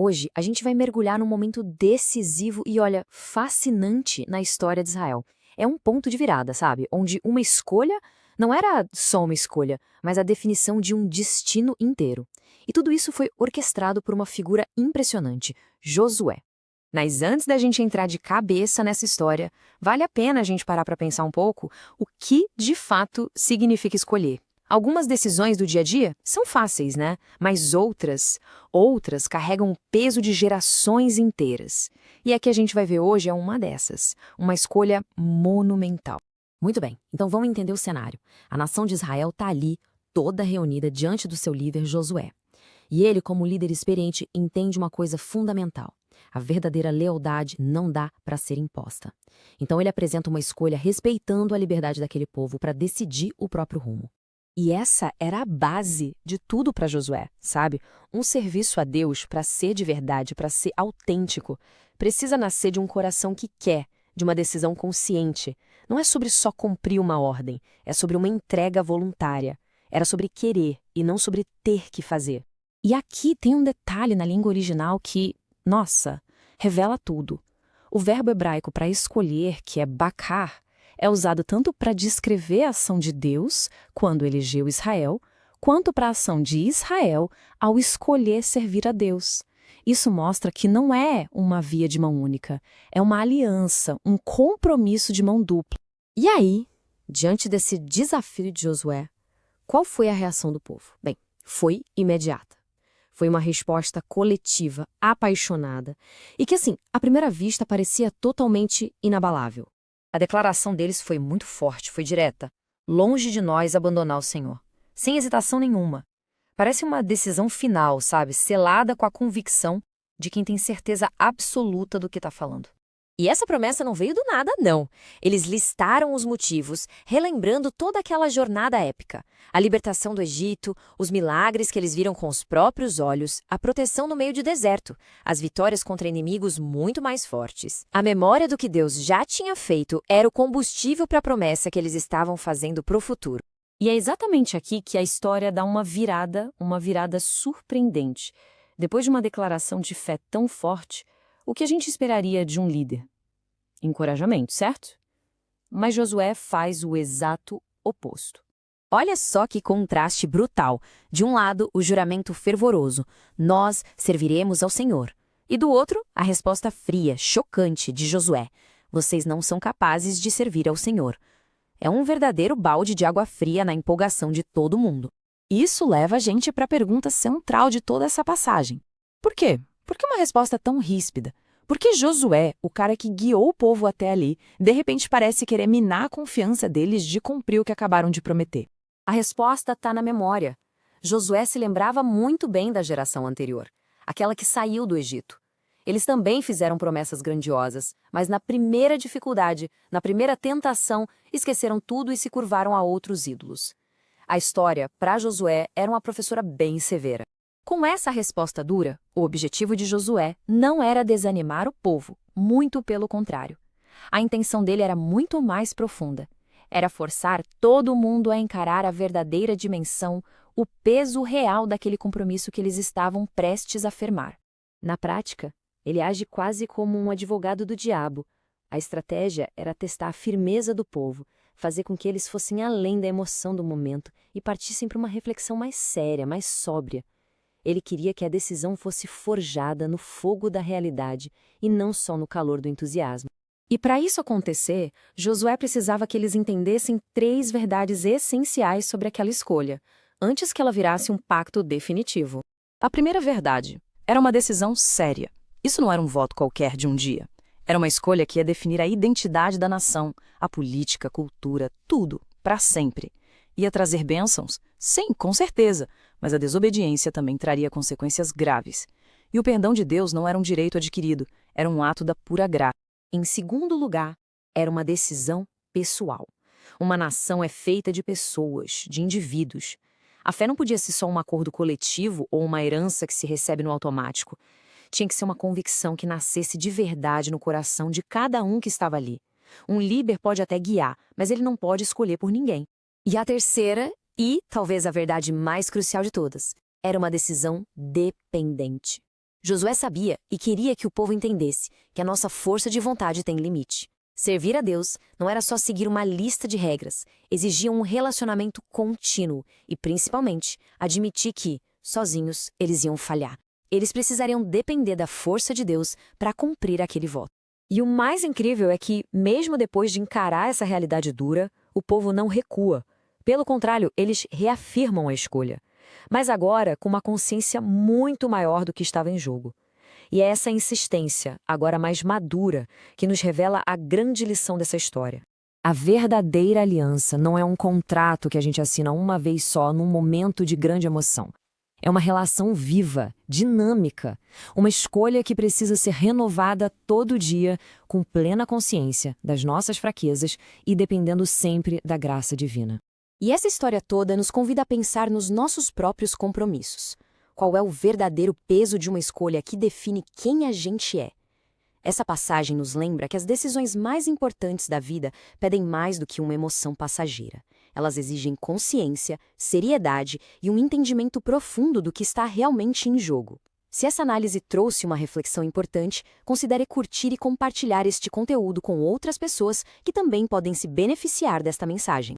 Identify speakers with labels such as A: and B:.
A: Hoje, a gente vai mergulhar num momento decisivo e, olha, fascinante na história de Israel. É um ponto de virada, sabe? Onde uma escolha não era só uma escolha, mas a definição de um destino inteiro. E tudo isso foi orquestrado por uma figura impressionante, Josué. Mas antes da gente entrar de cabeça nessa história, vale a pena a gente parar para pensar um pouco o que, de fato, significa escolher. Algumas decisões do dia a dia são fáceis, né? Mas outras carregam o peso de gerações inteiras. E a que a gente vai ver hoje é uma dessas, uma escolha monumental. Muito bem, então vamos entender o cenário. A nação de Israel está ali, toda reunida diante do seu líder Josué. E ele, como líder experiente, entende uma coisa fundamental. A verdadeira lealdade não dá para ser imposta. Então ele apresenta uma escolha respeitando a liberdade daquele povo para decidir o próprio rumo. E essa era a base de tudo para Josué, sabe? Um serviço a Deus, para ser de verdade, para ser autêntico, precisa nascer de um coração que quer, de uma decisão consciente. Não é sobre só cumprir uma ordem, é sobre uma entrega voluntária. Era sobre querer e não sobre ter que fazer. E aqui tem um detalhe na língua original que, nossa, revela tudo. O verbo hebraico para escolher, que é bakar, é usado tanto para descrever a ação de Deus, quando elegeu Israel, quanto para a ação de Israel ao escolher servir a Deus. Isso mostra que não é uma via de mão única, é uma aliança, um compromisso de mão dupla. E aí, diante desse desafio de Josué, qual foi a reação do povo? Bem, foi imediata. Foi uma resposta coletiva, apaixonada, e que, assim, à primeira vista parecia totalmente inabalável. A declaração deles foi muito forte, foi direta. Longe de nós abandonar o Senhor. Sem hesitação nenhuma. Parece uma decisão final, sabe? Selada com a convicção de quem tem certeza absoluta do que está falando. E essa promessa não veio do nada, não. Eles listaram os motivos, relembrando toda aquela jornada épica. A libertação do Egito, os milagres que eles viram com os próprios olhos, a proteção no meio de deserto, as vitórias contra inimigos muito mais fortes. A memória do que Deus já tinha feito era o combustível para a promessa que eles estavam fazendo para o futuro. E é exatamente aqui que a história dá uma virada surpreendente. Depois de uma declaração de fé tão forte, o que a gente esperaria de um líder? Encorajamento, certo? Mas Josué faz o exato oposto. Olha só que contraste brutal. De um lado, o juramento fervoroso: nós serviremos ao Senhor. E do outro, a resposta fria, chocante de Josué: vocês não são capazes de servir ao Senhor. É um verdadeiro balde de água fria na empolgação de todo mundo. Isso leva a gente para a pergunta central de toda essa passagem. Por quê? Por que uma resposta tão ríspida? Por que Josué, o cara que guiou o povo até ali, de repente parece querer minar a confiança deles de cumprir o que acabaram de prometer? A resposta está na memória. Josué se lembrava muito bem da geração anterior, aquela que saiu do Egito. Eles também fizeram promessas grandiosas, mas na primeira dificuldade, na primeira tentação, esqueceram tudo e se curvaram a outros ídolos. A história, para Josué, era uma professora bem severa. Com essa resposta dura, o objetivo de Josué não era desanimar o povo, muito pelo contrário. A intenção dele era muito mais profunda. Era forçar todo mundo a encarar a verdadeira dimensão, o peso real daquele compromisso que eles estavam prestes a firmar. Na prática, ele age quase como um advogado do diabo. A estratégia era testar a firmeza do povo, fazer com que eles fossem além da emoção do momento e partissem para uma reflexão mais séria, mais sóbria. Ele queria que a decisão fosse forjada no fogo da realidade e não só no calor do entusiasmo. E para isso acontecer, Josué precisava que eles entendessem 3 verdades essenciais sobre aquela escolha, antes que ela virasse um pacto definitivo. A primeira verdade: era uma decisão séria. Isso não era um voto qualquer de um dia. Era uma escolha que ia definir a identidade da nação, a política, a cultura, tudo, para sempre. Ia trazer bênçãos? Sim, com certeza, mas a desobediência também traria consequências graves. E o perdão de Deus não era um direito adquirido, era um ato da pura graça. Em segundo lugar, era uma decisão pessoal. Uma nação é feita de pessoas, de indivíduos. A fé não podia ser só um acordo coletivo ou uma herança que se recebe no automático. Tinha que ser uma convicção que nascesse de verdade no coração de cada um que estava ali. Um líder pode até guiar, mas ele não pode escolher por ninguém. E a terceira, e talvez a verdade mais crucial de todas, era uma decisão dependente. Josué sabia e queria que o povo entendesse que a nossa força de vontade tem limite. Servir a Deus não era só seguir uma lista de regras, exigia um relacionamento contínuo e, principalmente, admitir que, sozinhos, eles iam falhar. Eles precisariam depender da força de Deus para cumprir aquele voto. E o mais incrível é que, mesmo depois de encarar essa realidade dura, o povo não recua. Pelo contrário, eles reafirmam a escolha. Mas agora com uma consciência muito maior do que estava em jogo. E é essa insistência, agora mais madura, que nos revela a grande lição dessa história. A verdadeira aliança não é um contrato que a gente assina uma vez só num momento de grande emoção. É uma relação viva, dinâmica, uma escolha que precisa ser renovada todo dia com plena consciência das nossas fraquezas e dependendo sempre da graça divina. E essa história toda nos convida a pensar nos nossos próprios compromissos. Qual é o verdadeiro peso de uma escolha que define quem a gente é? Essa passagem nos lembra que as decisões mais importantes da vida pedem mais do que uma emoção passageira. Elas exigem consciência, seriedade e um entendimento profundo do que está realmente em jogo. Se essa análise trouxe uma reflexão importante, considere curtir e compartilhar este conteúdo com outras pessoas que também podem se beneficiar desta mensagem.